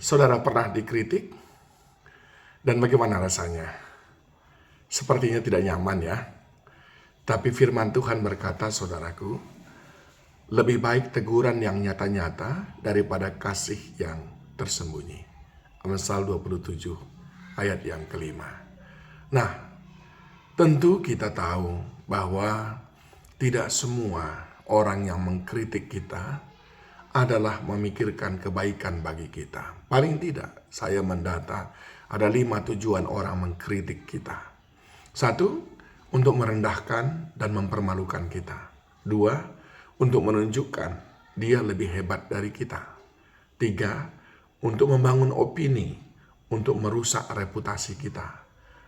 Saudara pernah dikritik? Dan bagaimana rasanya? Sepertinya tidak nyaman ya. Tapi firman Tuhan berkata, saudaraku, lebih baik teguran yang nyata-nyata daripada kasih yang tersembunyi. Amsal 27 ayat yang kelima. Nah, tentu kita tahu bahwa tidak semua orang yang mengkritik kita adalah memikirkan kebaikan bagi kita. Paling tidak, saya mendata ada 5 tujuan orang mengkritik kita. 1, untuk merendahkan dan mempermalukan kita. 2, untuk menunjukkan dia lebih hebat dari kita. 3, untuk membangun opini, untuk merusak reputasi kita.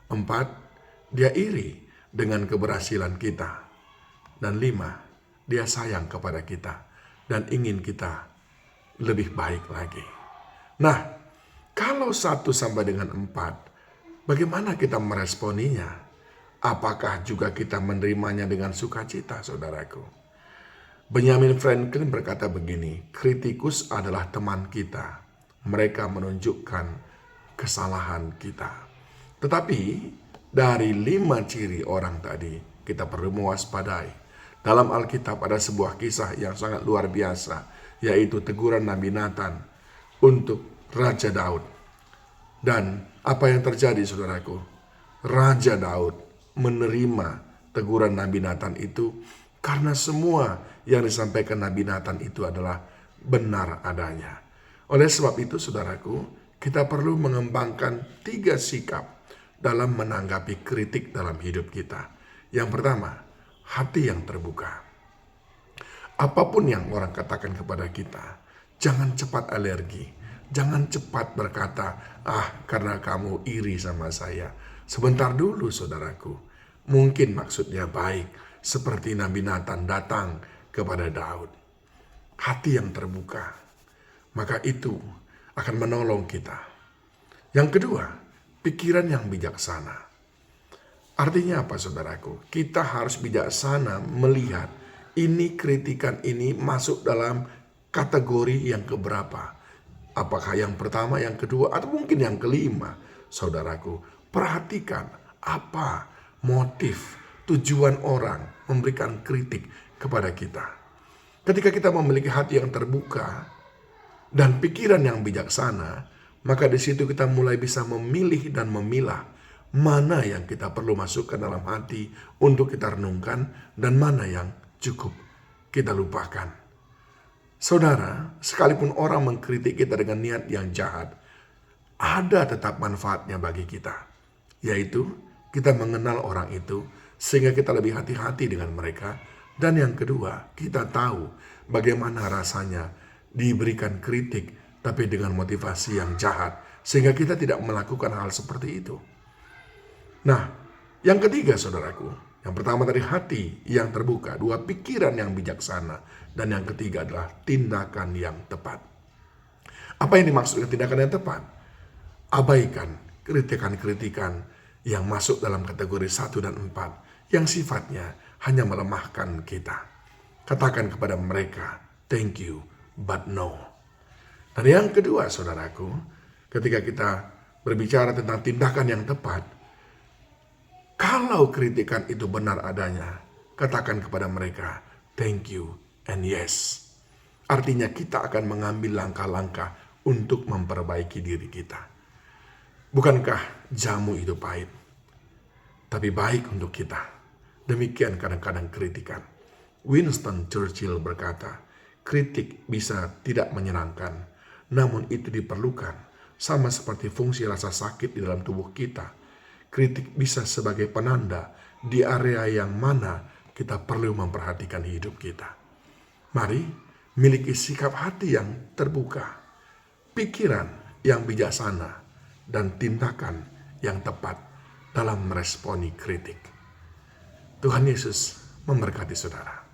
4, dia iri dengan keberhasilan kita. Dan 5, dia sayang kepada kita dan ingin kita lebih baik lagi. Nah, kalau 1 sampai dengan 4, bagaimana kita meresponinya? Apakah juga kita menerimanya dengan sukacita, saudaraku? Benjamin Franklin berkata begini, kritikus adalah teman kita. Mereka menunjukkan kesalahan kita. Tetapi dari 5 ciri orang tadi, kita perlu mewaspadai. Dalam Alkitab ada sebuah kisah yang sangat luar biasa, yaitu teguran Nabi Nathan untuk Raja Daud. Dan apa yang terjadi, saudaraku? Raja Daud menerima teguran Nabi Nathan itu karena semua yang disampaikan Nabi Nathan itu adalah benar adanya. Oleh sebab itu, saudaraku, kita perlu mengembangkan 3 sikap dalam menanggapi kritik dalam hidup kita. Yang pertama, hati yang terbuka. Apapun yang orang katakan kepada kita, jangan cepat alergi. Jangan cepat berkata, karena kamu iri sama saya. Sebentar dulu, saudaraku. Mungkin maksudnya baik, seperti Nabi Nathan datang kepada Daud. Hati yang terbuka, maka itu akan menolong kita. Yang kedua, pikiran yang bijaksana. Artinya apa, saudaraku? Kita harus bijaksana melihat ini kritikan ini masuk dalam kategori yang keberapa. Apakah yang pertama, yang kedua, atau mungkin yang kelima. Saudaraku, perhatikan apa motif, tujuan orang memberikan kritik kepada kita. Ketika kita memiliki hati yang terbuka dan pikiran yang bijaksana, maka di situ kita mulai bisa memilih dan memilah mana yang kita perlu masukkan dalam hati untuk kita renungkan dan mana yang cukup kita lupakan. Saudara, sekalipun orang mengkritik kita dengan niat yang jahat, ada tetap manfaatnya bagi kita, yaitu kita mengenal orang itu sehingga kita lebih hati-hati dengan mereka. Dan yang kedua, kita tahu bagaimana rasanya diberikan kritik tapi dengan motivasi yang jahat, sehingga kita tidak melakukan hal seperti itu. Nah, yang ketiga, saudaraku, yang pertama tadi hati yang terbuka, 2 pikiran yang bijaksana, dan yang ketiga adalah tindakan yang tepat. Apa yang dimaksud dengan tindakan yang tepat? Abaikan kritikan-kritikan yang masuk dalam kategori 1 dan 4, yang sifatnya hanya melemahkan kita. Katakan kepada mereka, thank you, but no. Dan yang kedua, saudaraku, ketika kita berbicara tentang tindakan yang tepat, kalau kritikan itu benar adanya, katakan kepada mereka, thank you and yes. Artinya kita akan mengambil langkah-langkah untuk memperbaiki diri kita. Bukankah jamu itu pahit, tapi baik untuk kita? Demikian kadang-kadang kritikan. Winston Churchill berkata, kritik bisa tidak menyenangkan, namun itu diperlukan. Sama seperti fungsi rasa sakit di dalam tubuh kita. Kritik bisa sebagai penanda di area yang mana kita perlu memperhatikan hidup kita. Mari miliki sikap hati yang terbuka, pikiran yang bijaksana, dan tindakan yang tepat dalam meresponi kritik. Tuhan Yesus memberkati saudara.